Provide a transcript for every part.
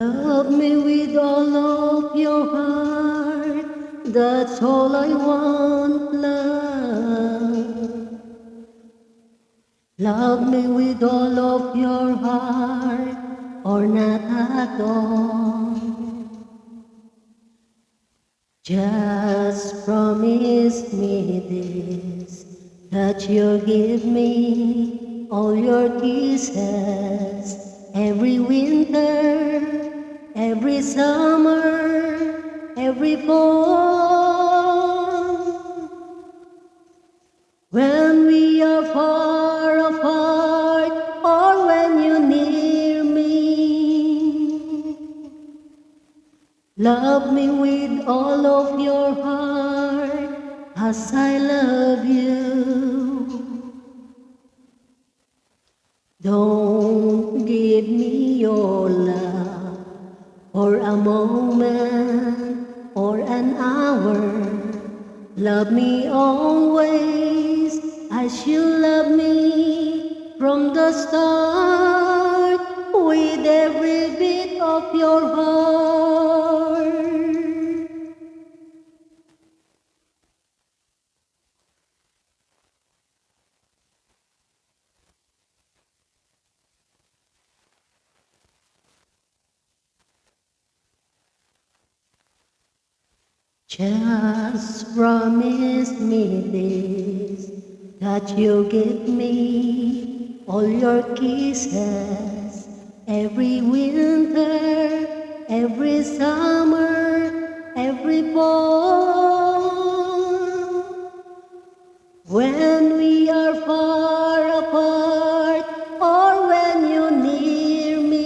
Love me with all of your heart, that's all I want, love. Love me with all of your heart, or not at all. Just promise me this, that you'll give me all your kisses every winter, every summer, every fall. When we are far apart or when you're near me, love me with all of your heart as I love you. Don't give me your love for a moment or an hour. Love me always as you love me from the start, with every beat of your heart. Just promise me this, that you'll give me all your kisses every winter, every summer, every fall. When we are far apart or when you're near me,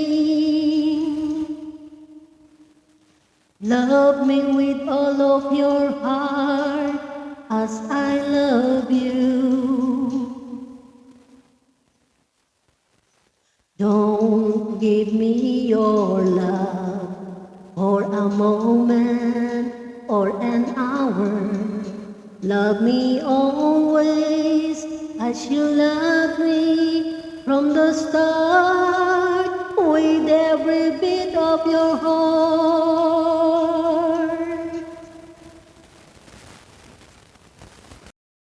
love me with all of your heart as I love you. Don't give me your love for a moment or an hour. Love me always as you love me from the start, with every beat of your heart.